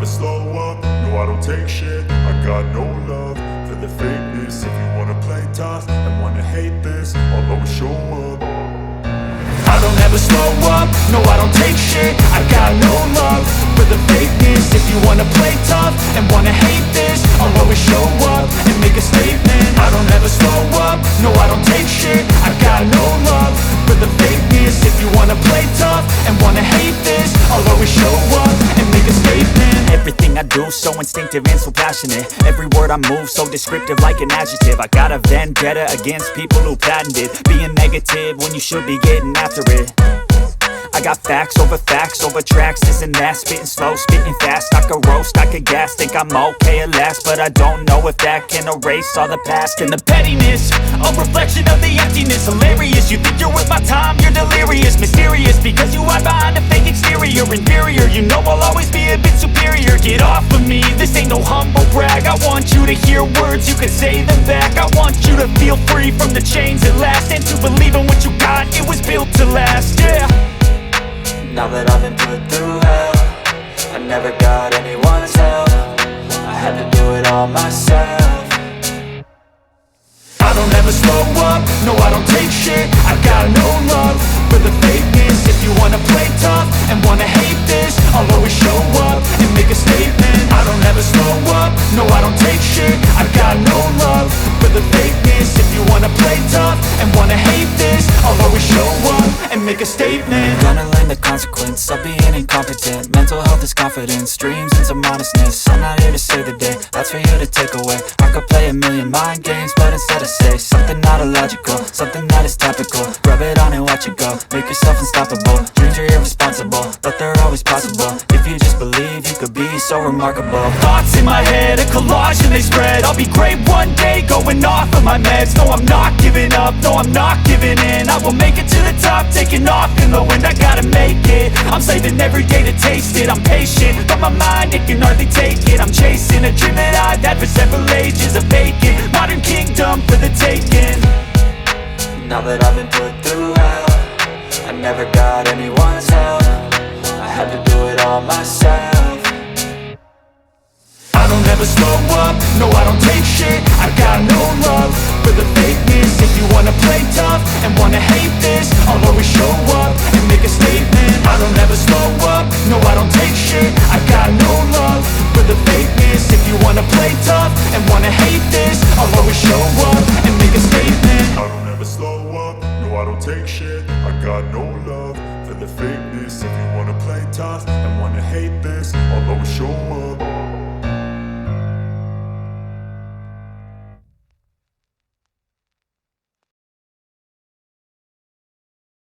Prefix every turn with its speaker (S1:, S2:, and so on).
S1: slow up, no I don't take shit. I got no love for the fakeness. If you wanna play tough and wanna hate this, I'll always show up. I don't ever slow up, no I don't take shit. I got no love for the fakeness. If you wanna play tough and wanna hate this, I'll always show up and make a statement. I don't ever slow up, no I don't take shit. I got no love for the fakeness. If you wanna play tough and wanna hate this, I'll always show up and make a statement.
S2: Everything I do so instinctive and so passionate. Every word I move so descriptive like an adjective. I got a vendetta against people who patented being negative when you should be getting after it. I got facts over tracks, this and that. Spitting slow, spitting fast, I could roast, I could gas. Think I'm okay at last, but I don't know if that can erase all the past. And the pettiness, a reflection of the emptiness. Hilarious, you think you're worth my time, you're delirious. Mysterious, because you hide behind a fake exterior. Inferior, you know I'll always be a bit superior. Get off of me, this ain't no humble brag. I want you to hear words, you can say them back. I want you to feel free from the chains at last, and to believe in what you got, it was built to last, yeah.
S3: Now that I've been put through hell, I never got anyone's help. I had to do it all myself.
S1: I don't ever slow up, no I don't take shit. I got no love for the fakeness. If you wanna play tough and wanna hate this, I'll always show up and make a statement. I don't ever slow up, no I don't take shit. I got no love for the fakeness. If you wanna play tough and wanna hate this, I'll always show up and make a statement.
S3: Gonna learn the consequence of being incompetent. Mental health is confidence, dreams and some honestness. I'm not here to save the day, that's for you to take away. I could play a million mind games, but instead I say something not illogical, something that is topical. Rub it on and watch it go, make yourself unstoppable. Dreams are irresponsible, but they're always possible. If you just believe, you could be so remarkable.
S2: Thoughts in my head, a collage and they spread. I'll be great one day, going off of my meds. No, I'm not giving up, no, I'm not giving in. I will make it to the top, taking off in the wind. I gotta make it, I'm saving every day to taste it. I'm patient, but my mind, it can hardly take it. I'm chasing a dream that I've had for several ages. A vacant, modern kingdom for the taking.
S3: Now that I've been put through hell, I never got anyone's help. I had to do it all myself.
S1: I don't ever slow up, no I don't take shit. I got no love for the fakeness. If you wanna play tough and wanna hate this, I'll always show up and make a statement. I don't ever slow up, no I don't take shit. I got no love for the fakeness. If you wanna play tough and wanna hate